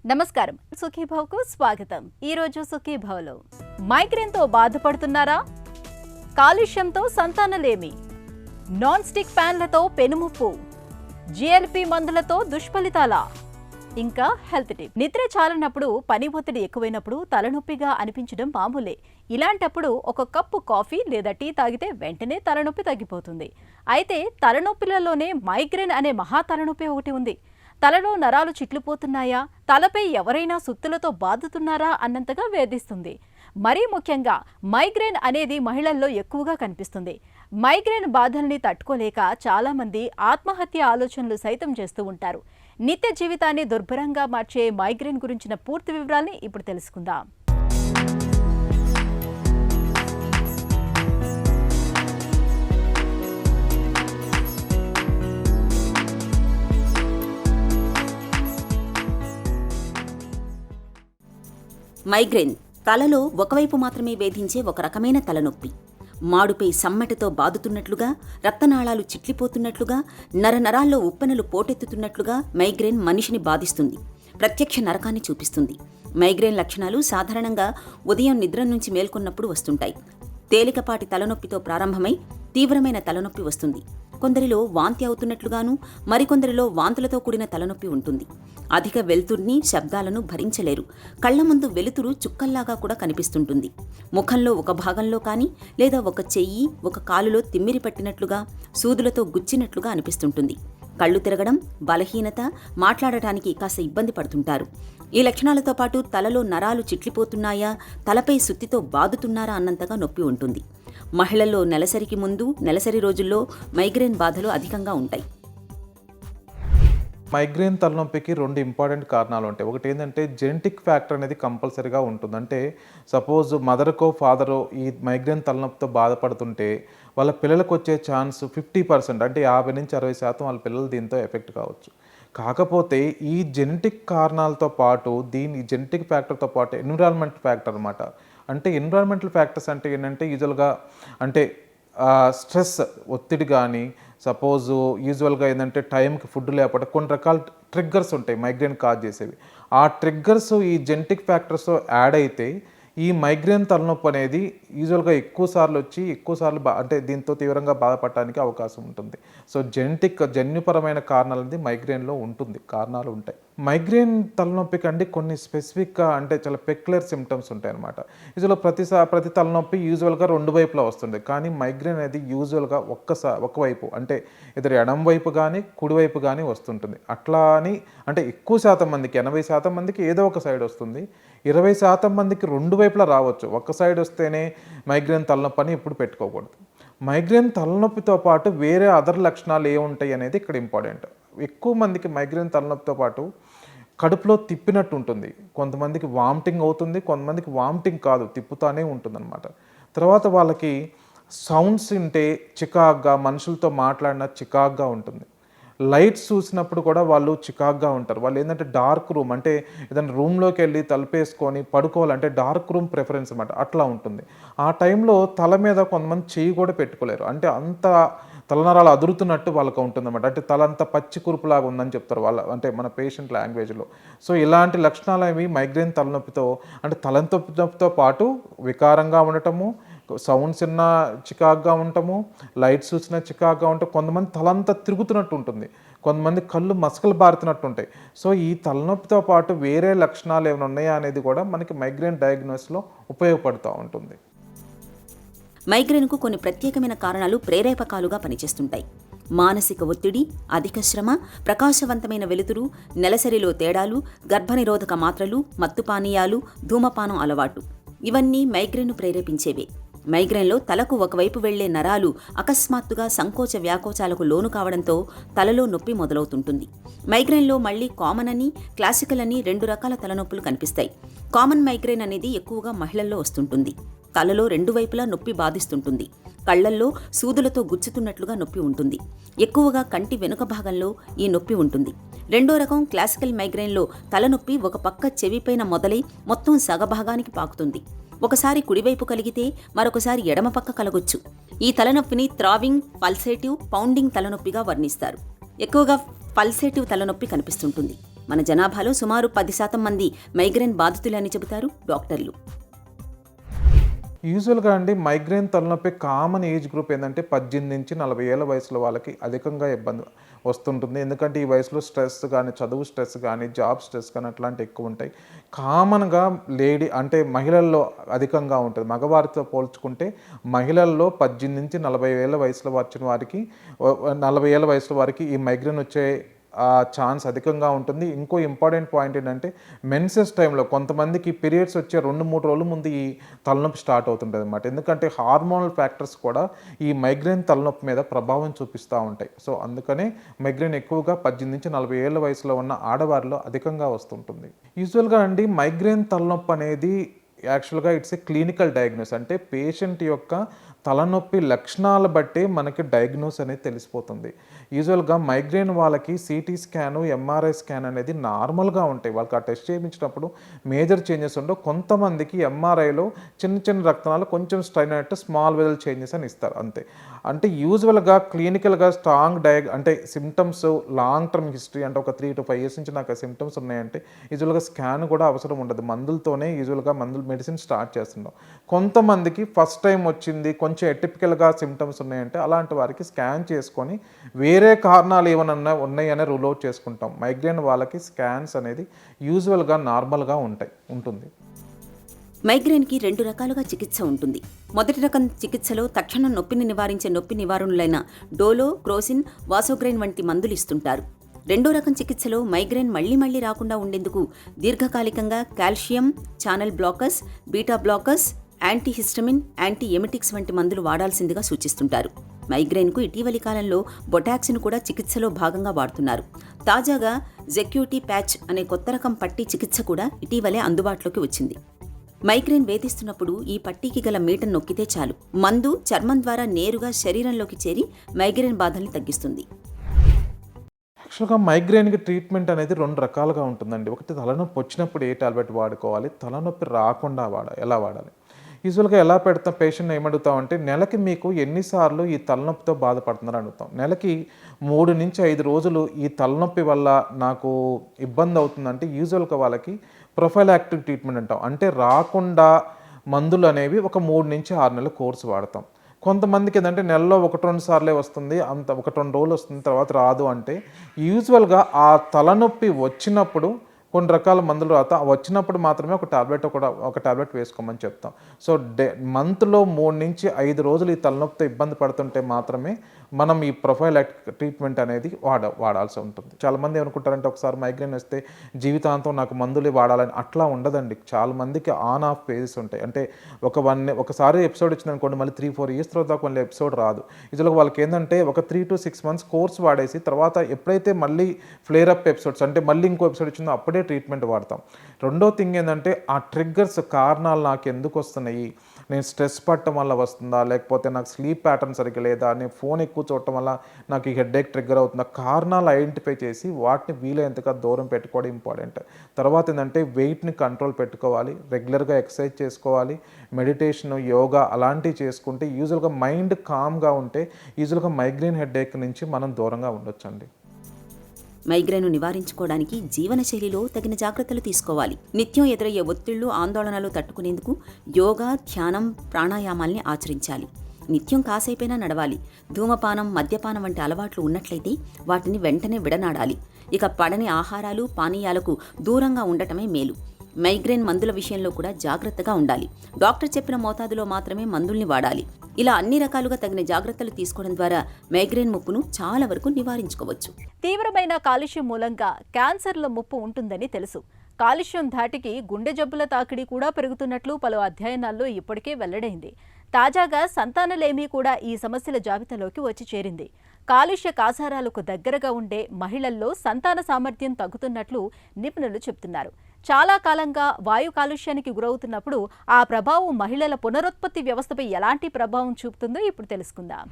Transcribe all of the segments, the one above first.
నమస్కారం, సుఖీభావ్కు స్వాగతం. ఈరోజు సుఖీభావ్లో మైగ్రేన్తో బాధపడుతున్నారా? కాలుష్యంతో సంతానలేమి, నాన్ స్టిక్ ప్యాన్లతో పెనుముప్పు, జిఎల్పి మందులతో దుష్ఫలితాలా? ఇంకా హెల్త్ టిప్. నిద్ర చాలనప్పుడు, పని ఒత్తిడి ఎక్కువైనప్పుడు తలనొప్పిగా అనిపించడం మామూలే. ఇలాంటప్పుడు ఒక కప్పు కాఫీ లేదా టీ తాగితే వెంటనే తలనొప్పి తగ్గిపోతుంది. అయితే తలనొప్పిలలోనే మైగ్రేన్ అనే మహా తలనొప్పి ఒకటి ఉంది. తలలో నరాలు చిట్లిపోతున్నాయా, తలపై ఎవరైనా సుత్తులతో బాదుతున్నారా అన్నంతగా వేధిస్తుంది. మరీ ముఖ్యంగా మైగ్రేన్ అనేది మహిళల్లో ఎక్కువగా కనిపిస్తుంది. మైగ్రేన్ బాధల్ని తట్టుకోలేక చాలామంది ఆత్మహత్య ఆలోచనలు సైతం చేస్తూ ఉంటారు. నిత్య జీవితాన్ని దుర్భరంగా మార్చే మైగ్రేన్ గురించిన పూర్తి వివరాల్ని ఇప్పుడు తెలుసుకుందాం. మైగ్రేన్ తలలో ఒకవైపు మాత్రమే వేధించే ఒక రకమైన తలనొప్పి. మాడుపై సమ్మటితో బాదుతున్నట్లుగా, రక్తనాళాలు చిట్లిపోతున్నట్లుగా, నరనరాల్లో ఉప్పెనలు పోటెత్తుతున్నట్లుగా మైగ్రేన్ మనిషిని బాధిస్తుంది. ప్రత్యక్ష నరకాన్ని చూపిస్తుంది. మైగ్రేన్ లక్షణాలు సాధారణంగా ఉదయం నిద్ర నుంచి మేల్కొన్నప్పుడు వస్తుంటాయి. తేలికపాటి తలనొప్పితో ప్రారంభమై తీవ్రమైన తలనొప్పి వస్తుంది. కొందరిలో వాంతి అవుతున్నట్లుగాను, మరికొందరిలో వాంతులతో కూడిన తలనొప్పి ఉంటుంది. అధిక వెలుతుర్ని, శబ్దాలను భరించలేరు. కళ్ల ముందు వెలుతురు చుక్కల్లాగా కూడా కనిపిస్తుంటుంది. ముఖంలో ఒక భాగంలో కానీ, లేదా ఒక చెయ్యి, ఒక కాలులో తిమ్మిరి పట్టినట్లుగా, సూదులతో గుచ్చినట్లుగా అనిపిస్తుంటుంది. కళ్ళు తిరగడం, బలహీనత, మాట్లాడటానికి కాస్త ఇబ్బంది పడుతుంటారు. ఈ లక్షణాలతో పాటు తలలో నరాలు చిట్లిపోతున్నాయా, తలపై సుత్తితో బాదుతున్నారా అన్నంతగా నొప్పి ఉంటుంది. మహిళల్లో నెలసరికి ముందు, నెలసరి రోజుల్లో మైగ్రేన్ బాధలు అధికంగా ఉంటాయి. మైగ్రేన్ తలనొప్పికి రెండు ఇంపార్టెంట్ కారణాలు ఉంటాయి. ఒకటి ఏంటంటే జెనెటిక్ ఫ్యాక్టర్ అనేది కంపల్సరీగా ఉంటుంది. అంటే సపోజ్ మదర్కో ఫాదరో ఈ మైగ్రేన్ తలనొప్పితో బాధపడుతుంటే వాళ్ళ పిల్లలకు వచ్చే ఛాన్స్ 50%, అంటే 50-60% వాళ్ళ పిల్లలు దీంతో ఎఫెక్ట్ కావచ్చు. కాకపోతే ఈ జెనెటిక్ కారణాలతో పాటు ఈ జెనెటిక్ ఫ్యాక్టర్తో పాటు ఎన్విరాన్మెంట్ ఫ్యాక్టర్ అనమాట. అంటే ఎన్విరాన్మెంటల్ ఫ్యాక్టర్స్ అంటే ఏంటంటే యూజువల్గా అంటే స్ట్రెస్, ఒత్తిడి కానీ, సపోజు యూజువల్గా ఏంటంటే టైంకి ఫుడ్ లేకపోతే కొన్ని రకాల ట్రిగ్గర్స్ ఉంటాయి మైగ్రేన్ కాజ్ చేసేవి. ఆ ట్రిగ్గర్స్ ఈ జెనెటిక్ ఫ్యాక్టర్స్ యాడ్ అయితే ఈ మైగ్రేన్ తలనొప్పి అనేది యూజువల్గా ఎక్కువసార్లు వచ్చి ఎక్కువసార్లు అంటే దీంతో తీవ్రంగా బాధపడటానికి అవకాశం ఉంటుంది. సో జన్యుపరమైన కారణాలు అనేది మైగ్రేన్లో ఉంటుంది, కారణాలు ఉంటాయి. మైగ్రేన్ తలనొప్పికి అంటే కొన్ని స్పెసిఫిక్గా అంటే చాలా పెక్యులర్ సిమ్టమ్స్ ఉంటాయి అన్నమాట. యూజువల్గా ప్రతి తలనొప్పి యూజువల్గా రెండు వైపులా వస్తుంది. కానీ మైగ్రేన్ అనేది యూజువల్గా ఒకవైపు అంటే ఇద్దరు ఎడం వైపు కానీ కుడివైపు కానీ వస్తుంటుంది. అట్లా అని అంటే ఎక్కువ శాతం మందికి 80% మందికి ఏదో ఒక సైడ్ వస్తుంది. 20% మందికి రెండు వైపులా రావచ్చు. ఒక్క సైడ్ వస్తేనే మైగ్రేన్ తలనొప్పి అని ఇప్పుడు పెట్టుకోకూడదు. మైగ్రేన్ తలనొప్పితో పాటు వేరే అదర్ లక్షణాలు ఏముంటాయి అనేది ఇక్కడ ఇంపార్టెంట్. ఎక్కువ మందికి మైగ్రేన్ తలనొప్పితో పాటు కడుపులో తిప్పినట్టు ఉంటుంది. కొంతమందికి వామిటింగ్ అవుతుంది, కొంతమందికి వామిటింగ్ కాదు, తిప్పుతానే ఉంటుందన్నమాట. తర్వాత వాళ్ళకి సౌండ్స్ వింటే చికాగ్గా, మనుషులతో మాట్లాడిన చికాగ్గా ఉంటుంది. లైట్స్ చూసినప్పుడు కూడా వాళ్ళు చికాగ్గా ఉంటారు. వాళ్ళు ఏంటంటే డార్క్ రూమ్, అంటే ఏదైనా రూమ్లోకి వెళ్ళి తలుపేసుకొని పడుకోవాలంటే డార్క్ రూమ్ ప్రిఫరెన్స్ అనమాట, అట్లా ఉంటుంది. ఆ టైంలో తల మీద కొంతమంది చెయ్యి కూడా పెట్టుకోలేరు. అంటే అంత తలనరాలు అదురుతున్నట్టు వాళ్ళకు ఉంటుందన్నమాట. అంటే తల అంతా పచ్చి కురుపులాగా ఉందని చెప్తారు వాళ్ళ, అంటే మన పేషెంట్ లాంగ్వేజ్లో. సో ఇలాంటి లక్షణాలు అవి మైగ్రేన్ తలనొప్పితో, అంటే తలనొప్పితో పాటు వికారంగా ఉండటము, సౌండ్స్ విన్న చికాగ్గా ఉండటము, లైట్స్ చూసిన చికాగ్గా ఉంటాం, కొంతమంది తలంతా తిరుగుతున్నట్టు ఉంటుంది, కొంతమంది కళ్ళు మసకలు బారుతున్నట్టు ఉంటాయి. సో ఈ తలనొప్పితో పాటు వేరే లక్షణాలు ఏమైనా ఉన్నాయా అనేది కూడా మనకి మైగ్రేన్ డయాగ్నోసిస్లో ఉపయోగపడుతూ ఉంటుంది. మైగ్రేన్కు కొన్ని ప్రత్యేకమైన కారణాలు ప్రేరేపకాలుగా పనిచేస్తుంటాయి. మానసిక ఒత్తిడి, అధిక శ్రమ, ప్రకాశవంతమైన వెలుతురు, నెలసరిలో తేడాలు, గర్భనిరోధక మాత్రలు, మత్తు పానీయాలు, ధూమపానం అలవాటు, ఇవన్నీ మైగ్రేన్ను ప్రేరేపించేవే. మైగ్రేన్లో తలకు ఒకవైపు వెళ్లే నరాలు అకస్మాత్తుగా సంకోచ వ్యాకోచాలకు లోను కావడంతో తలలో నొప్పి మొదలవుతుంటుంది. మైగ్రేన్లో మళ్లీ కామన్ అని, క్లాసికల్ అని రెండు రకాల తలనొప్పులు కనిపిస్తాయి. కామన్ మైగ్రేన్ అనేది ఎక్కువగా మహిళల్లో వస్తుంటుంది. తలలో రెండు వైపులా నొప్పి బాధిస్తుంటుంది. కళ్లల్లో సూదులతో గుచ్చుతున్నట్లుగా నొప్పి ఉంటుంది. ఎక్కువగా కంటి వెనుక భాగంలో ఈ నొప్పి ఉంటుంది. రెండో రకం క్లాసికల్ మైగ్రేన్లో తలనొప్పి ఒక పక్క చెవిపైన మొదలై మొత్తం సగభాగానికి పాకుతుంది. ఒకసారి కుడివైపు కలిగితే మరొకసారి ఎడమ పక్క కలగొచ్చు. ఈ తలనొప్పిని థ్రావింగ్, పల్సేటివ్, పౌండింగ్ తలనొప్పిగా వర్ణిస్తారు. ఎక్కువగా పల్సేటివ్ తలనొప్పి కనిపిస్తుంటుంది. మన జనాభాలో సుమారు 10% మంది మైగ్రేన్ బాధితులని చెబుతారు డాక్టర్లు. యూజువల్గా అండి మైగ్రేన్ తలనొప్పి కామన్ ఏజ్ గ్రూప్ ఏంటంటే 18 నుంచి 40 ఏళ్ళ వయసులో వాళ్ళకి అధికంగా ఇబ్బంది వస్తుంటుంది. ఎందుకంటే ఈ వయసులో స్ట్రెస్ కానీ, చదువు స్ట్రెస్ కానీ, జాబ్ స్ట్రెస్ కానీ అట్లాంటివి ఎక్కువ ఉంటాయి. కామన్గా మహిళల్లో అధికంగా ఉంటుంది. మగవారితో పోల్చుకుంటే మహిళల్లో 18 నుంచి 40 ఏళ్ళ వయసులో వచ్చిన వారికి 40 ఏళ్ళ వయసులో వారికి ఈ మైగ్రేన్ వచ్చే ఛాన్స్ అధికంగా ఉంటుంది. ఇంకో ఇంపార్టెంట్ పాయింట్ ఏంటంటే మెన్సెస్ టైంలో కొంతమందికి పీరియడ్స్ వచ్చే 2-3 రోజుల ముందు ఈ తలనొప్పి స్టార్ట్ అవుతుంటుంది అనమాట. ఎందుకంటే హార్మోనల్ ఫ్యాక్టర్స్ కూడా ఈ మైగ్రేన్ తలనొప్పి మీద ప్రభావం చూపిస్తూ ఉంటాయి. సో అందుకనే మైగ్రేన్ ఎక్కువగా 18 నుంచి 40 ఏళ్ళ వయసులో ఉన్న ఆడవారిలో అధికంగా వస్తుంటుంది. యూజువల్గా అండి మైగ్రేన్ తలనొప్పి అనేది యాక్చువల్గా ఇట్స్ ఏ క్లినికల్ డయాగ్నోస్. అంటే పేషెంట్ యొక్క తలనొప్పి లక్షణాలు బట్టి మనకి డయాగ్నోస్ అనేది తెలిసిపోతుంది. యూజువల్గా మైగ్రేన్ వాళ్ళకి సిటీ స్కాను, ఎంఆర్ఐ స్కాన్ అనేది నార్మల్గా ఉంటాయి. వాళ్ళకి ఆ టెస్ట్ చేయించినప్పుడు మేజర్ చేంజెస్ ఉండవు. కొంతమందికి ఎంఆర్ఐలో చిన్న చిన్న రక్తనాలు కొంచెం స్ట్రైన్ అయినట్టు స్మాల్ వెజల్ చేంజెస్ అని ఇస్తారు అంతే. అంటే యూజువల్గా క్లినికల్గా స్ట్రాంగ్ అంటే సిమ్టమ్స్ లాంగ్ టర్మ్ హిస్టరీ అంటే ఒక 3 to 5 years నుంచి నాకు సిమ్టమ్స్ ఉన్నాయంటే యూజువల్గా స్కాన్ కూడా అవసరం ఉండదు. మందులతోనే యూజువల్గా మెడిసిన్ స్టార్ట్ చేస్తున్నాం. కొంతమందికి ఫస్ట్ టైం వచ్చింది కొంచెం ఎటిపికల్గా సిమ్టమ్స్ ఉన్నాయంటే అలాంటి వారికి స్కాన్ చేసుకొని వేరే కారణాలు ఏమైనా ఉన్నాయని రూల్ అవుట్ చేసుకుంటాం. మైగ్రేన్ వాళ్ళకి స్కాన్స్ అనేది యూజువల్గా నార్మల్గా ఉంటుంది. మైగ్రేన్కి 2 రకాలుగా చికిత్స ఉంటుంది. మొదటి రకం చికిత్సలో తక్షణం నొప్పిని నివారించే నొప్పి నివారణలైన డోలో, క్రోసిన్, వాసోగ్రైన్ వంటి మందులు ఇస్తుంటారు. రెండో రకం చికిత్సలో మైగ్రేన్ మళ్లీ రాకుండా ఉండేందుకు దీర్ఘకాలికంగా calcium channel blockers, beta blockers, antihistamine, anti ఎమిటిక్స్ వంటి మందులు వాడాల్సిందిగా సూచిస్తుంటారు. మైగ్రేన్కు ఇటీవలి కాలంలో బొటాక్సిన్ కూడా చికిత్సలో భాగంగా వాడుతున్నారు. తాజాగా జెక్యూటీ ప్యాచ్ అనే కొత్త రకం పట్టీ చికిత్స కూడా ఇటీవలే అందుబాటులోకి వచ్చింది. మైగ్రేన్ వేధిస్తున్నప్పుడు ఈ పట్టీకి గల మీటను నొక్కితే చాలు, మందు చర్మం ద్వారా నేరుగా శరీరంలోకి చేరి మైగ్రేన్ బాధల్ని తగ్గిస్తుంది. యాక్చువల్గా మైగ్రేన్కి ట్రీట్మెంట్ అనేది 2 రకాలుగా ఉంటుందండి. ఒకటి తలనొప్పి వచ్చినప్పుడు ఏ టాబ్లెట్ వాడుకోవాలి, తలనొప్పి రాకుండా ఎలా వాడాలి. యూజువల్గా ఎలా పెడతాం, పేషెంట్ ఏమడుగుతామంటే నెలకి మీకు ఎన్నిసార్లు ఈ తలనొప్పితో బాధపడుతున్నారని అడుగుతాం. నెలకి 3 నుంచి 5 రోజులు ఈ తలనొప్పి వల్ల నాకు ఇబ్బంది అవుతుందంటే యూజువల్గా వాళ్ళకి ప్రొఫైలాక్టివ్ ట్రీట్మెంట్ అంటాం. అంటే రాకుండా మందులు అనేవి ఒక 3 నుంచి 6 నెలల కోర్సు వాడతాం. కొంతమందికి ఏంటంటే నెలలో 1-2 సార్లే వస్తుంది, అంత 1-2 రోజులు వస్తుంది, తర్వాత రాదు. అంటే యూజువల్గా ఆ తలనొప్పి వచ్చినప్పుడు కొన్ని రకాల మందులు వచ్చినప్పుడు మాత్రమే ఒక టాబ్లెట్ వేసుకోమని చెప్తాం. సో మంత్లో 3 నుంచి 5 రోజులు ఈ తలనొప్పితో ఇబ్బంది పడుతుంటే మాత్రమే మనం ఈ ప్రొఫైలాక్టిక్ ట్రీట్మెంట్ అనేది వాడాల్సి ఉంటుంది. చాలామంది ఏమనుకుంటారంటే ఒకసారి మైగ్రేన్ వస్తే జీవితాంతం నాకు మందులు వాడాలని, అట్లా ఉండదండి. చాలా మందికి ఆన్ ఆఫ్ ఫేజెస్ ఉంటాయి. అంటే ఒకసారి ఎపిసోడ్ వచ్చిందనుకోండి, మళ్ళీ 3-4 years తర్వాత మళ్ళీ ఎపిసోడ్ రాదు. ఇదిలో వాళ్ళకి ఏంటంటే ఒక 3 to 6 months కోర్స్ వాడేసి తర్వాత ఎప్పుడైతే మళ్ళీ ఫ్లేర్ అప్ ఎపిసోడ్స్ అంటే మళ్ళీ ఇంకో ఎపిసోడ్ వచ్చిందో అప్పుడే ట్రీట్మెంట్ వాడతాం. రెండో థింగ్ ఏంటంటే ఆ ట్రిగ్గర్స్, కారణాలు నాకు ఎందుకు వస్తున్నాయి, నేను స్ట్రెస్ పడటం వల్ల వస్తుందా, లేకపోతే నాకు స్లీప్ ప్యాటర్న్ సరిగ్గా లేదా, నేను ఫోన్ ఎక్కువ చూడటం వల్ల నాకు ఈ హెడేక్ ట్రిగ్గర్ అవుతుందా, కారణాలు ఐడెంటిఫై చేసి వాటిని వీలైనంతగా దూరం పెట్టుకోవడం ఇంపార్టెంట్. తర్వాత ఏంటంటే వెయిట్ని కంట్రోల్ పెట్టుకోవాలి, రెగ్యులర్గా ఎక్సర్సైజ్ చేసుకోవాలి, మెడిటేషన్, యోగా అలాంటివి చేసుకుంటే యూజువల్గా మైండ్ కామ్గా ఉంటే యూజువల్గా మైగ్రేన్ హెడేక్ నుంచి మనం దూరంగా ఉండొచ్చండి. మైగ్రేన్ను నివారించుకోవడానికి జీవనశైలిలో తగిన జాగ్రత్తలు తీసుకోవాలి. నిత్యం ఎదురయ్యే ఒత్తిళ్లు, ఆందోళనలు తట్టుకునేందుకు యోగా, ధ్యానం, ప్రాణాయామాల్ని ఆచరించాలి. నిత్యం కాసేపైనా నడవాలి. ధూమపానం, మద్యపానం వంటి అలవాట్లు ఉన్నట్లయితే వాటిని వెంటనే విడనాడాలి. ఇక పడని ఆహారాలు, పానీయాలకు దూరంగా ఉండటమే మేలు. మైగ్రేన్ మందుల విషయంలో కూడా జాగ్రత్తగా ఉండాలి. డాక్టర్ చెప్పిన మోతాదులో మాత్రమే మందుల్ని వాడాలి. ఇలా అన్ని రకాలుగా తగిన జాగ్రత్తలు తీసుకోవడం ద్వారా మైగ్రేన్ ముప్పును చాలా వరకు నివారించుకోవచ్చు. తీవ్రమైన కాలుష్యం మూలంగా క్యాన్సర్ల ముప్పు ఉంటుందని తెలుసు. కాలుష్యం ధాటికి గుండె జబ్బుల తాకిడి కూడా పెరుగుతున్నట్లు పలు అధ్యయనాల్లో ఇప్పటికే వెల్లడైంది. తాజాగా సంతానలేమి కూడా ఈ సమస్యల జాబితాలోకి వచ్చి చేరింది. కాలుష్య కాసారాలకు దగ్గరగా ఉండే మహిళల్లో సంతాన సామర్థ్యం తగ్గుతున్నట్లు నిపుణులు చెబుతున్నారు. చాలా కాలంగా వాయు కాలుష్యానికి గురవుతున్నప్పుడు ఆ ప్రభావం మహిళల పునరుత్పత్తి వ్యవస్థపై ఎలాంటి ప్రభావం చూపుతుందో ఇప్పుడు తెలుసుకుందాం.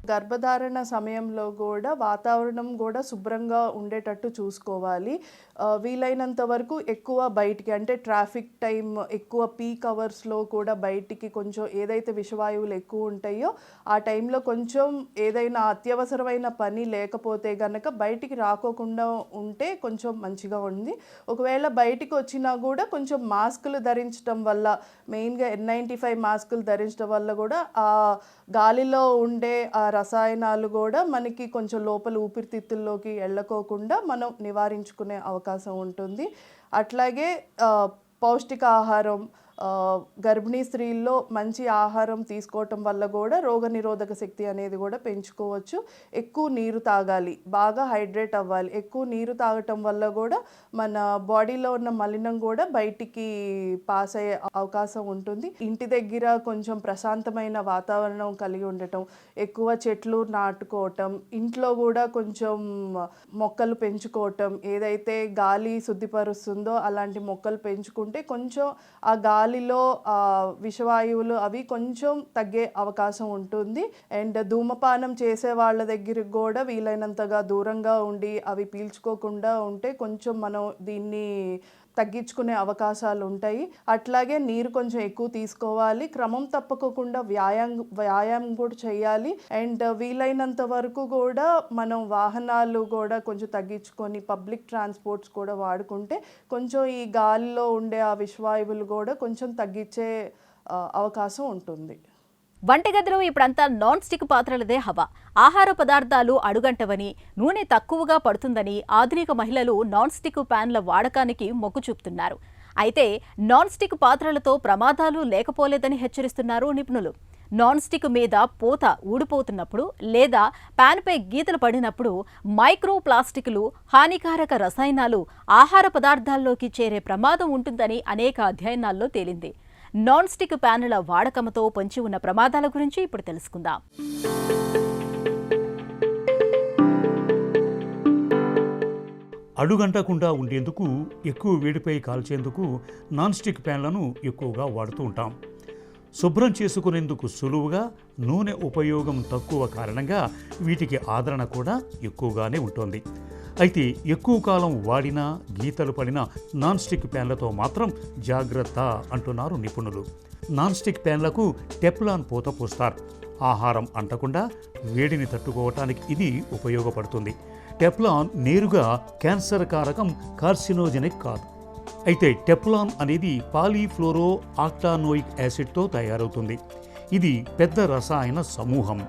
గర్భధారణ సమయంలో కూడా వాతావరణం కూడా శుభ్రంగా ఉండేటట్టు చూసుకోవాలి. వీలైనంత వరకు ఎక్కువ బయటికి, అంటే ట్రాఫిక్ టైం ఎక్కువ పీక్ అవర్స్లో కూడా బయటికి కొంచెం ఏదైతే విషవాయువులు ఎక్కువ ఉంటాయో ఆ టైంలో కొంచెం ఏదైనా అత్యవసరమైన పని లేకపోతే గనక బయటికి రాకోకుండా ఉంటే కొంచెం మంచిగా ఉంది. ఒకవేళ బయటికి వచ్చినా కూడా కొంచెం మాస్కులు ధరించడం వల్ల, మెయిన్గా N95 మాస్కులు ధరించడం వల్ల కూడా ఆ గాలిలో ఉండే ఆ రసాయనాలు కూడా మనకి కొంచెం లోపల ఊపిరితిత్తుల్లోకి వెళ్ళకోకుండా మనం నివారించుకునే అవకాశం ఉంటుంది. అట్లాగే పౌష్టికాహారం, గర్భిణీ స్త్రీల్లో మంచి ఆహారం తీసుకోవటం వల్ల కూడా రోగనిరోధక శక్తి అనేది కూడా పెంచుకోవచ్చు. ఎక్కువ నీరు తాగాలి, బాగా హైడ్రేట్ అవ్వాలి. ఎక్కువ నీరు తాగటం వల్ల కూడా మన బాడీలో ఉన్న మలినం కూడా బయటికి పాస్ అయ్యే అవకాశం ఉంటుంది. ఇంటి దగ్గర కొంచెం ప్రశాంతమైన వాతావరణం కలిగి ఉండటం, ఎక్కువ చెట్లు నాటుకోవటం, ఇంట్లో కూడా కొంచెం మొక్కలు పెంచుకోవటం, ఏదైతే గాలి శుద్ధిపరుస్తుందో అలాంటి మొక్కలు పెంచుకుంటే కొంచెం ఆ గాలిలో విషవాయువులు అవి కొంచెం తగ్గే అవకాశం ఉంటుంది. అండ్ ధూమపానం చేసే వాళ్ళ దగ్గరికి కూడా వీలైనంతగా దూరంగా ఉండి అవి పీల్చుకోకుండా ఉంటే కొంచెం మనం దీన్ని తగ్గించుకునే అవకాశాలు ఉంటాయి. అట్లాగే నీరు కొంచెం ఎక్కువ తీసుకోవాలి, క్రమం తప్పకుండా వ్యాయామం కూడా చేయాలి. అండ్ వీలైనంత వరకు కూడా మనం వాహనాలు కూడా కొంచెం తగ్గించుకొని పబ్లిక్ ట్రాన్స్పోర్ట్స్ కూడా వాడుకుంటే కొంచెం ఈ గాలిలో ఉండే ఆ విషవాయువులు కూడా కొంచెం తగ్గించే అవకాశం ఉంటుంది. వంటగదిలో ఇప్పుడంతా నాన్ స్టిక్ పాత్రలదే హవా. ఆహార పదార్థాలు అడుగంటవని, నూనె తక్కువగా పడుతుందని ఆధునిక మహిళలు నాన్ స్టిక్ ప్యాన్ల వాడకానికి మొగ్గు చూపుతున్నారు. అయితే నాన్ స్టిక్ పాత్రలతో ప్రమాదాలు లేకపోలేదని హెచ్చరిస్తున్నారు నిపుణులు. నాన్ స్టిక్ మీద పూత ఊడిపోతున్నప్పుడు లేదా ప్యాన్పై గీతలు పడినప్పుడు మైక్రో ప్లాస్టిక్లు, హానికారక రసాయనాలు ఆహార పదార్థాల్లోకి చేరే ప్రమాదం ఉంటుందని అనేక అధ్యయనాల్లో తేలింది. నాన్ స్టిక్ ప్యానుల వాడకంతో పొంచి ఉన్న ప్రమాదాల గురించి ఇప్పుడు తెలుసుకుందాం. అడుగంటకుండా ఉండేందుకు, ఎక్కువ వేడిపై కాల్చేందుకు నాన్ స్టిక్ ప్యాన్లను ఎక్కువగా వాడుతూ ఉంటాం. శుభ్రం చేసుకునేందుకు సులువుగా, నూనె ఉపయోగం తక్కువ కారణంగా వీటికి ఆదరణ కూడా ఎక్కువగానే ఉంటుంది. అయితే ఎక్కువ కాలం వాడినా, గీతలు పడిన నాన్ స్టిక్ ప్యాన్లతో మాత్రం జాగ్రత్త అంటున్నారు నిపుణులు. నాన్ స్టిక్ ప్యాన్లకు టెఫ్లాన్ పూత పూస్తారు. ఆహారం అంటకుండా వేడిని తట్టుకోవటానికి ఇది ఉపయోగపడుతుంది. టెఫ్లాన్ నేరుగా క్యాన్సర్ కారకం, కార్సినోజెనిక్ కాదు. అయితే టెఫ్లాన్ అనేది పాలీఫ్లోరో ఆక్టానోయిక్ యాసిడ్తో తయారవుతుంది. ఇది పెద్ద రసాయన సమూహం.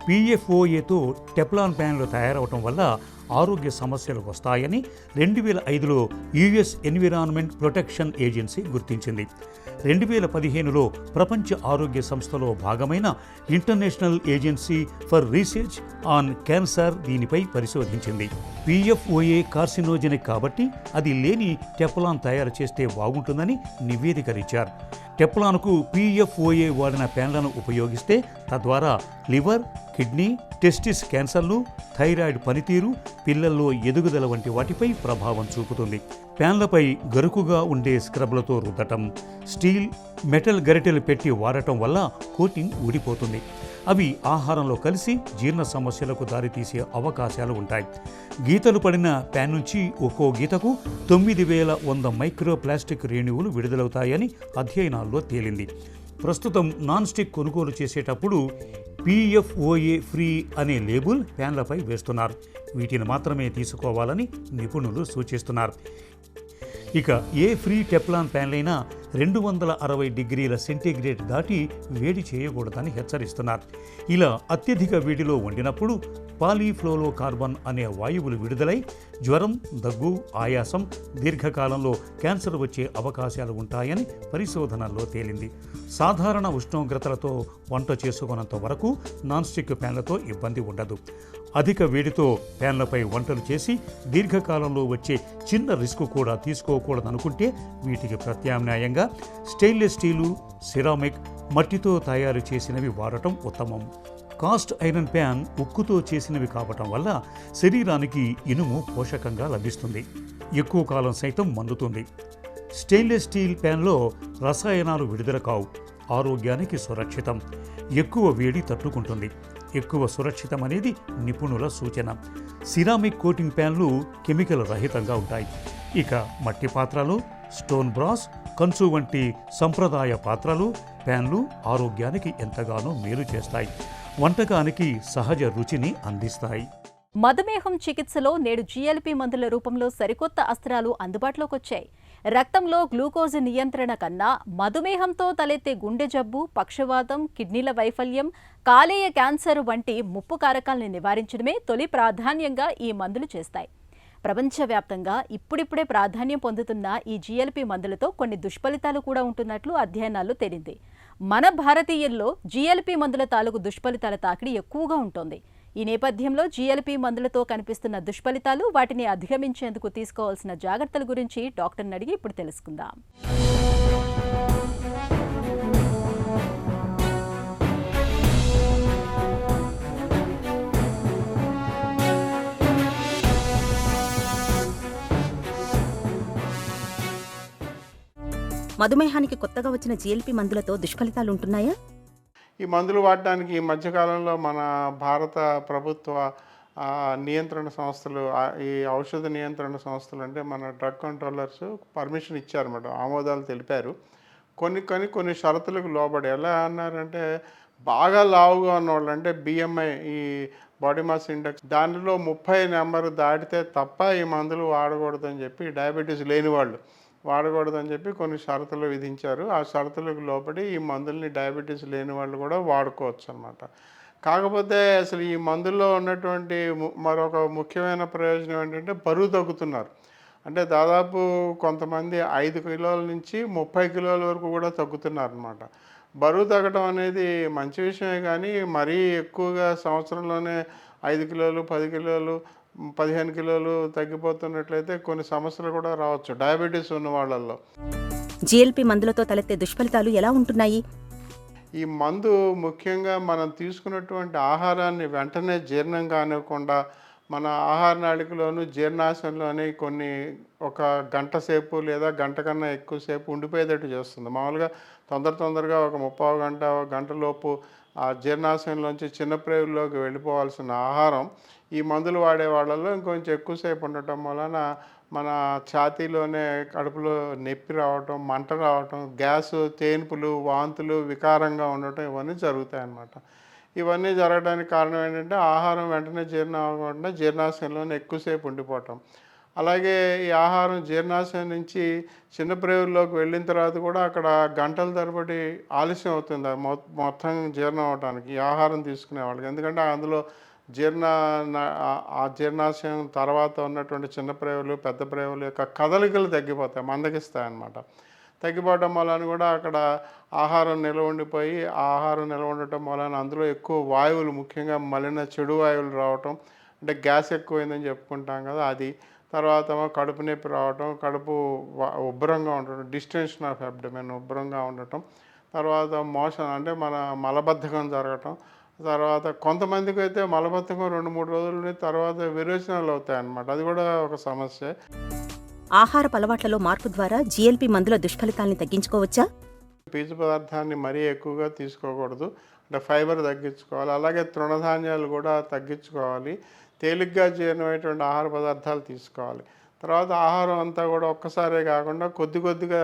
PFOAతో టెఫ్లాన్ ప్యాన్లు తయారవటం వల్ల ఆరోగ్య సమస్యలు వస్తాయని 2005లో US ఎన్విరాన్మెంట్ ప్రొటెక్షన్ ఏజెన్సీ గుర్తించింది. 2015లో ప్రపంచ ఆరోగ్య సంస్థలో భాగమైన international agency for research on cancer దీనిపై పరిశోధించింది. PFOA కార్సినోజెనిక్ కాబట్టి అది లేని టెఫ్లాన్ తయారు చేస్తే బాగుంటుందని నివేదికలిచ్చారు. టెఫ్లాన్కు PFOA వాడిన ప్యాన్లను ఉపయోగిస్తే తద్వారా లివర్, కిడ్నీ, టెస్టిస్ క్యాన్సర్లు, థైరాయిడ్ పనితీరు, పిల్లల్లో ఎదుగుదల వంటి వాటిపై ప్రభావం చూపుతుంది. ప్యాన్లపై గరుకుగా ఉండే స్క్రబ్లతో రుద్దటం, స్టీల్, మెటల్ గరిటెలు పెట్టి వాడటం వల్ల కోటింగ్ ఊడిపోతుంది. అవి ఆహారంలో కలిసి జీర్ణ సమస్యలకు దారితీసే అవకాశాలు ఉంటాయి. గీతలు పడిన ప్యాన్ నుంచి ఒక్కో గీతకు 9100 మైక్రో ప్లాస్టిక్ రేణువులు విడుదలవుతాయని అధ్యయనాల్లో తేలింది. ప్రస్తుతం నాన్ స్టిక్ కొనుగోలు చేసేటప్పుడు PFOA ఫ్రీ అనే లేబుల్ ప్యాన్లపై వేస్తున్నారు. వీటిని మాత్రమే తీసుకోవాలని నిపుణులు సూచిస్తున్నారు. ఇక ఏ ఫ్రీ టెఫ్లాన్ ప్యాన్లైనా 260 డిగ్రీల సెంటీగ్రేడ్ దాటి వేడి చేయకూడదని హెచ్చరిస్తున్నారు. ఇలా అత్యధిక వేడిలో వండినప్పుడు పాలీఫ్లోరో కార్బన్ అనే వాయువులు విడుదలై జ్వరం, దగ్గు, ఆయాసం, దీర్ఘకాలంలో క్యాన్సర్ వచ్చే అవకాశాలు ఉంటాయని పరిశోధనల్లో తేలింది. సాధారణ ఉష్ణోగ్రతలతో వంట చేసుకున్నంత వరకు నాన్ స్టిక్ ప్యాన్లతో ఇబ్బంది ఉండదు. అధిక వేడితో ప్యాన్లపై వంటలు చేసి దీర్ఘకాలంలో వచ్చే చిన్న రిస్క్ కూడా తీసుకోకూడదనుకుంటే వీటికి ప్రత్యామ్నాయంగా స్టెయిన్లెస్ స్టీలు, సిరామిక్, మట్టితో తయారు చేసినవి వాడటం ఉత్తమం. కాస్ట్ ఐరన్ ప్యాన్ ఉక్కుతో చేసినవి కావటం వల్ల శరీరానికి ఇనుము పోషకంగా లభిస్తుంది. ఎక్కువ కాలం సైతం మన్నుతుంది. స్టెయిన్లెస్ స్టీల్ ప్యాన్లో రసాయనాలు విడుదల కావు. ఆరోగ్యానికి సురక్షితం. ఎక్కువ వేడి తట్టుకుంటుంది. ఎక్కువ సురక్షితం అనేది నిపుణుల సూచన. సిరామిక్ కోటింగ్ ప్యాన్లు కెమికల్ రహితంగా ఉంటాయి. ఇక మట్టి పాత్రలు, స్టోన్ బ్రాస్, కంచు వంటి సంప్రదాయ పాత్రలు, ప్యాన్లు ఆరోగ్యానికి ఎంతగానో మేలు చేస్తాయి. వంటకానికి సహజ రుచిని అందిస్తాయి. మధుమేహం చికిత్సలో నేడు జీఎల్పీ మందుల రూపంలో సరికొత్త అస్త్రాలు అందుబాటులోకి వచ్చాయి. రక్తంలో గ్లూకోజ్ నియంత్రణ కన్నా మధుమేహంతో తలెత్తే గుండె జబ్బు, పక్షవాతం, కిడ్నీల వైఫల్యం, కాలేయ క్యాన్సర్ వంటి ముప్పు కారకాలను నివారించడమే తొలి ప్రాధాన్యంగా ఈ మందులు చేస్తాయి. ప్రపంచవ్యాప్తంగా ఇప్పుడిప్పుడే ప్రాధాన్యం పొందుతున్న ఈ జీఎల్పీ మందులతో కొన్ని దుష్ఫలితాలు కూడా ఉంటున్నట్లు అధ్యయనాల్లో తేలింది. మన భారతీయుల్లో జీఎల్పీ మందుల తాలూకు దుష్ఫలితాల తాకిడి ఎక్కువగా ఉంటుంది. ఈ నేపథ్యంలో జీఎల్పీ మందులతో కనిపిస్తున్న దుష్ఫలితాలు, వాటిని అధిగమించేందుకు తీసుకోవాల్సిన జాగ్రత్తల గురించి డాక్టర్ని అడిగి ఇప్పుడు తెలుసుకుందాం. మధుమేహానికి కొత్తగా వచ్చిన జీఎల్పీ మందులతో దుష్ఫలితాలు ఉంటున్నాయా? ఈ మందులు వాడడానికి ఈ మధ్యకాలంలో మన భారత ప్రభుత్వ నియంత్రణ సంస్థలు, ఈ ఔషధ నియంత్రణ సంస్థలు అంటే మన డ్రగ్ కంట్రోలర్స్ పర్మిషన్ ఇచ్చారన్నమాట, ఆమోదాలు తెలిపారు. కొన్ని షరతులకు లోబడి. ఎలా అన్నారంటే, బాగా లావుగా ఉన్నవాళ్ళు, అంటే బిఎంఐ, ఈ బాడీ మాస్ ఇండెక్స్, దానిలో 30 నెంబర్ దాటితే తప్ప ఈ మందులు వాడకూడదని చెప్పి, డయాబెటీస్ లేని వాళ్ళు వాడకూడదని చెప్పి కొన్ని షరతులు విధించారు. ఆ షరతులకు లోబడి ఈ మందుల్ని డయాబెటీస్ లేని వాళ్ళు కూడా వాడుకోవచ్చు అన్నమాట. కాకపోతే అసలు ఈ మందుల్లో ఉన్నటువంటి మరొక ముఖ్యమైన ప్రయోజనం ఏంటంటే, బరువు తగ్గుతున్నారు. అంటే దాదాపు కొంతమంది 5 కిలోల నుంచి 30 కిలోల వరకు కూడా తగ్గుతున్నారు అన్నమాట. బరువు తగ్గడం అనేది మంచి విషయమే, కానీ మరీ ఎక్కువగా సంవత్సరంలోనే 5 కిలోలు, 10 కిలోలు, 15 కిలోలు తగ్గిపోతున్నట్లయితే కొన్ని సమస్యలు కూడా రావచ్చు డయాబెటీస్ ఉన్న వాళ్ళల్లో. జీఎల్పీ మందులతో తలెత్తే దుష్ఫలితాలు ఎలా ఉంటున్నాయి? ఈ మందు ముఖ్యంగా మనం తీసుకున్నటువంటి ఆహారాన్ని వెంటనే జీర్ణం కానివ్వకుండా మన ఆహార నాళికలోను జీర్ణాశయంలోని ఒక గంట సేపు లేదా గంట కన్నా ఎక్కువసేపు ఉండిపోయేటట్టు చేస్తుంది. మామూలుగా తొందరగా ఒక 30 గంటలోపు ఆ జీర్ణాశయంలోంచి చిన్న ప్రేవుల్లోకి వెళ్ళిపోవాల్సిన ఆహారం ఈ మందులు వాడే వాళ్ళలో ఇంకొంచెం ఎక్కువసేపు ఉండటం వలన మన ఛాతీలోనే కడుపులో నొప్పి రావటం, మంట రావటం, గ్యాసు, తేన్పులు, వాంతులు, వికారంగా ఉండటం, ఇవన్నీ జరుగుతాయి అన్నమాట. ఇవన్నీ జరగడానికి కారణం ఏంటంటే, ఆహారం వెంటనే జీర్ణం అవ్వకుండా జీర్ణాశయంలోనే ఎక్కువసేపు ఉండిపోవటం. అలాగే ఈ ఆహారం జీర్ణాశయం నుంచి చిన్న ప్రేవుల్లోకి వెళ్ళిన తర్వాత కూడా అక్కడ గంటల తరబడి ఆలస్యం అవుతుంది మొత్తం జీర్ణం అవడానికి ఈ ఆహారం తీసుకునే వాళ్ళకి. ఎందుకంటే అందులో జీర్ణాశయం తర్వాత ఉన్నటువంటి చిన్న ప్రేవులు, పెద్ద ప్రేవుల యొక్క కదలికలు తగ్గిపోతాయి, మందగిస్తాయి అన్నమాట. తగ్గిపోవడం వలన కూడా అక్కడ ఆహారం నిల్వ ఉండిపోయి, ఆ ఆహారం నిల్వ ఉండటం వలన అందులో ఎక్కువ వాయువులు, ముఖ్యంగా మలిన చెడు వాయువులు రావటం, అంటే గ్యాస్ ఎక్కువైందని చెప్పుకుంటాం కదా అది. తర్వాత కడుపు నొప్పి రావటం, కడుపు ఉబ్బరంగా ఉండటం, డిస్టెన్షన్ ఆఫ్ అబ్డమెన్, ఉబ్బరంగా ఉండటం, తర్వాత మోషన్ అంటే మన మలబద్ధకం జరగటం, తర్వాత కొంతమందికి అయితే మలబద్ధకం 2-3 రోజుల తర్వాత విరోచనాలు అవుతాయి అన్నమాట. అది కూడా ఒక సమస్య. ఆహారపు అలవాట్లలో మార్పు ద్వారా జీఎల్పీ మందుల దుష్ఫలితాలను తగ్గించుకోవచ్చా? పీచు పదార్థాన్ని మరీ ఎక్కువగా తీసుకోకూడదు, అంటే ఫైబర్ తగ్గించుకోవాలి. అలాగే తృణధాన్యాలు కూడా తగ్గించుకోవాలి. తేలిగ్గా జీర్ణమైనటువంటి ఆహార పదార్థాలు తీసుకోవాలి. తర్వాత ఆహారం అంతా కూడా ఒక్కసారే కాకుండా కొద్దిగా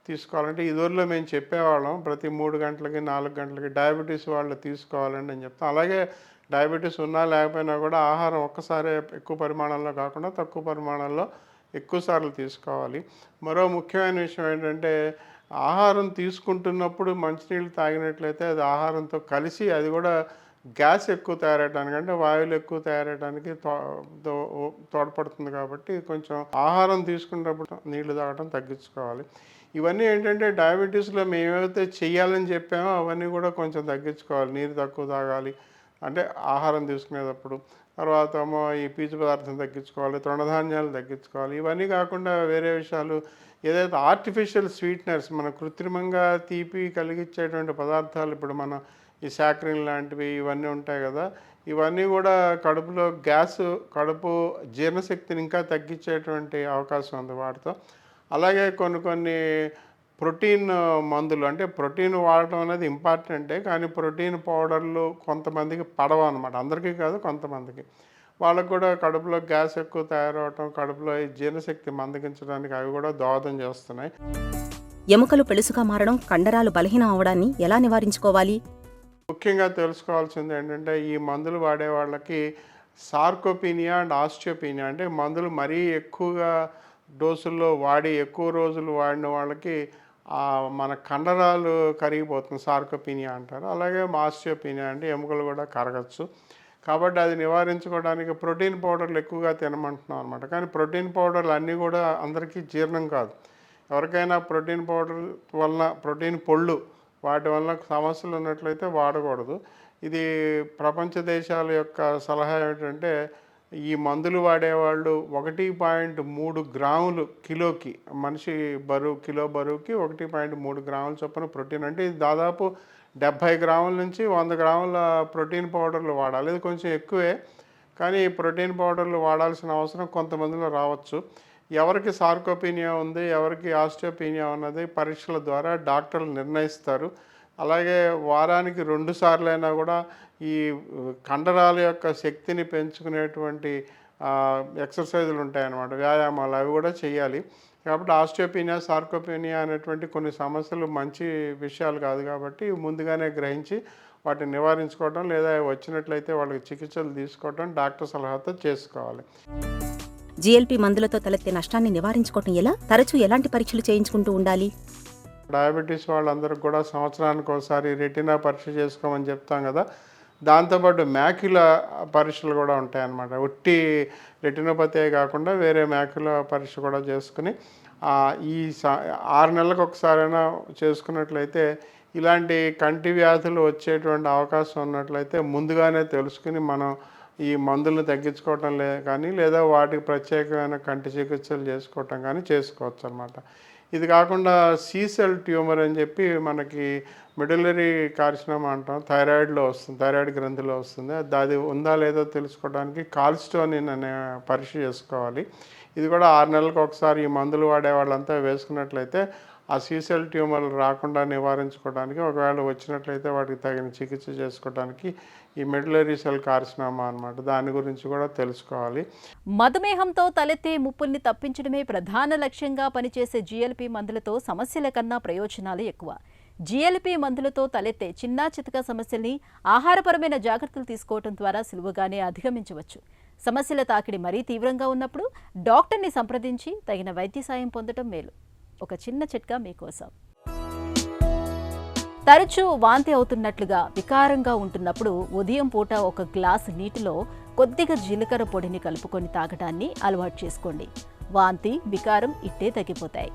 తీసుకోవాలంటే, ఇదివరలో మేము చెప్పేవాళ్ళం ప్రతి 3 గంటలకి 4 గంటలకి డయాబెటీస్ వాళ్ళు తీసుకోవాలండి అని చెప్తాం. అలాగే డయాబెటీస్ ఉన్నా లేకపోయినా కూడా ఆహారం ఒక్కసారే ఎక్కువ పరిమాణంలో కాకుండా తక్కువ పరిమాణంలో ఎక్కువసార్లు తీసుకోవాలి. మరో ముఖ్యమైన విషయం ఏంటంటే, ఆహారం తీసుకుంటున్నప్పుడు మంచినీళ్ళు తాగినట్లయితే అది ఆహారంతో కలిసి అది కూడా గ్యాస్ ఎక్కువ తయారవడానికి, అంటే వాయువులు ఎక్కువ తయారవడానికి తోడ్పడుతుంది. కాబట్టి కొంచెం ఆహారం తీసుకున్నప్పుడు నీళ్లు తాగడం తగ్గించుకోవాలి. ఇవన్నీ ఏంటంటే, డయాబెటీస్లో మేము ఏవైతే చెయ్యాలని చెప్పామో అవన్నీ కూడా కొంచెం తగ్గించుకోవాలి. నీరు తక్కువ తాగాలి, అంటే ఆహారం తీసుకునేటప్పుడు. తర్వాత ఈ పీచు పదార్థం తగ్గించుకోవాలి, తృణధాన్యాలు తగ్గించుకోవాలి. ఇవన్నీ కాకుండా వేరే విషయాలు, ఏదైతే ఆర్టిఫిషియల్ స్వీట్నర్స్, మన కృత్రిమంగా తీపి కలిగించేటువంటి పదార్థాలు, ఇప్పుడు మన ఈ సాక్రిన్ లాంటివి ఇవన్నీ ఉంటాయి కదా, ఇవన్నీ కూడా కడుపులో కడుపు జీర్ణశక్తిని ఇంకా తగ్గించేటువంటి అవకాశం ఉంది వాటితో. అలాగే కొన్ని ప్రోటీన్ మందులు, అంటే ప్రోటీన్ వాడటం అనేది ఇంపార్టెంటే, కానీ ప్రోటీన్ పౌడర్లు కొంతమందికి పడవ అనమాట. అందరికీ కాదు, కొంతమందికి. వాళ్ళకు కూడా కడుపులో గ్యాస్ ఎక్కువ తయారవటం, కడుపులో ఈ జీర్ణశక్తి మందగించడానికి అవి కూడా దోహదం చేస్తున్నాయి. ఎముకలు పెళుసుగా మారడం, కండరాలు బలహీనం అవడాన్ని ఎలా నివారించుకోవాలి? ముఖ్యంగా తెలుసుకోవాల్సింది ఏంటంటే, ఈ మందులు వాడే వాళ్ళకి సార్కోపీనియా అండ్ ఆస్టియోపీనియా, అంటే మందులు మరీ ఎక్కువగా డోసుల్లో వాడి ఎక్కువ రోజులు వాడిన వాళ్ళకి మన కండరాలు కరిగిపోతుంది, సార్కోపీనియా అంటారు. అలాగే ఆస్టియోపీనియా అంటే ఎముకలు కూడా కరగచ్చు. కాబట్టి అది నివారించుకోవడానికి ప్రోటీన్ పౌడర్లు ఎక్కువగా తినమంటున్నాం అనమాట. కానీ ప్రోటీన్ పౌడర్లు అన్నీ కూడా అందరికీ జీర్ణం కాదు. ఎవరికైనా ప్రోటీన్ పౌడర్ వలన, ప్రోటీన్ పొళ్ళు వాటి వలన సమస్యలు ఉన్నట్లయితే వాడకూడదు. ఇది ప్రపంచ దేశాల యొక్క సలహా ఏమిటంటే, ఈ మందులు వాడేవాళ్ళు 1.3 గ్రాములు కిలోకి, మనిషి బరువు, కిలో బరువుకి 1.3 గ్రాముల చొప్పున ప్రోటీన్, అంటే ఇది దాదాపు 70 గ్రాముల నుంచి 100 గ్రాముల ప్రోటీన్ పౌడర్లు వాడాలి. ఇది కొంచెం ఎక్కువే, కానీ ఈ ప్రోటీన్ పౌడర్లు వాడాల్సిన అవసరం కొంతమందిలో రావచ్చు. ఎవరికి సార్కోపీనియా ఉంది, ఎవరికి ఆస్టియోపీనియా ఉన్నది పరీక్షల ద్వారా డాక్టర్లు నిర్ణయిస్తారు. అలాగే వారానికి 2 సార్లైనా కూడా ఈ కండరాల యొక్క శక్తిని పెంచుకునేటువంటి ఎక్సర్సైజులు ఉంటాయన్నమాట, వ్యాయామాలు, అవి కూడా చేయాలి. కాబట్టి ఆస్టియోపీనియా, సార్కోపీనియా అనేటువంటి కొన్ని సమస్యలు మంచి విషయాలు కాదు. కాబట్టి ముందుగానే గ్రహించి వాటిని నివారించుకోవడం, లేదా వచ్చినట్లయితే వాళ్ళకి చికిత్సలు తీసుకోవడం డాక్టర్ సలహాతో చేసుకోవాలి. జిఎల్పి మందులతో తలెత్తే నష్టాన్ని నివారించుకోవటం ఎలా? తరచూ ఎలాంటి పరీక్షలు చేయించుకుంటూ ఉండాలి? డయాబెటీస్ వాళ్ళందరికీ కూడా సంవత్సరానికి ఒకసారి రెటినా పరీక్ష చేసుకోమని చెప్తాం కదా. దాంతోపాటు మ్యాక్యులా పరీక్షలు కూడా ఉంటాయన్నమాట. ఉట్టి రెటినోపతి కాకుండా వేరే మ్యాక్యులా పరీక్ష కూడా చేసుకుని ఈ 6 నెలలకు ఒకసారైనా చేసుకున్నట్లయితే ఇలాంటి కంటి వ్యాధులు వచ్చేటువంటి అవకాశం ఉన్నట్లయితే ముందుగానే తెలుసుకుని మనం ఈ మందులను తగ్గించుకోవటం కానీ, లేదా వాటికి ప్రత్యేకమైన కంటి చికిత్సలు చేసుకోవటం కానీ చేసుకోవచ్చు అనమాట. ఇది కాకుండా సీసెల్ ట్యూమర్ అని చెప్పి మనకి మెడులరీ కార్సినోమా అంటాం, థైరాయిడ్లో వస్తుంది, థైరాయిడ్ గ్రంథిలో వస్తుంది. అది ఉందా లేదో తెలుసుకోవడానికి కాల్స్టోనిన్ అనే పరీక్ష చేసుకోవాలి. ఇది కూడా 6 నెలలకు ఒకసారి ఈ మందులు వాడే వాళ్ళంతా వేసుకున్నట్లయితే ఆ సీసెల్ ట్యూమర్లు రాకుండా నివారించుకోవడానికి, ఒకవేళ వచ్చినట్లయితే వాటికి తగిన చికిత్స చేసుకోవడానికి ఈ మెడులరీ సెల్ కార్సినోమా అన్నమాట, దాని గురించి కూడా తెలుసుకోవాలి. మధుమేహంతో తలెత్తే ముప్పుల్ని తప్పించడమే ప్రధాన లక్ష్యంగా పనిచేసే జిఎల్పి మందులతో సమస్యల కన్నా ప్రయోజనాలు ఎక్కువ. జిఎల్పి మందులతో తలెత్తే చిన్నా చితకా సమస్యల్ని ఆహారపరమైన జాగ్రత్తలు తీసుకోవడం ద్వారా సులువుగానే అధిగమించవచ్చు. సమస్యల తాకిడి మరీ తీవ్రంగా ఉన్నప్పుడు డాక్టర్ని సంప్రదించి తగిన వైద్య సాయం పొందడం మేలు. ఒక చిన్న చిట్కా మీకోసం. తరచూ వాంతి అవుతున్నట్లుగా వికారంగా ఉంటున్నప్పుడు ఉదయం పూట ఒక గ్లాసు నీటిలో కొద్దిగా జీలకర్ర పొడిని కలుపుకొని తాగడాన్ని అలవాటు చేసుకోండి. వాంతి, వికారం ఇట్టే తగ్గిపోతాయి.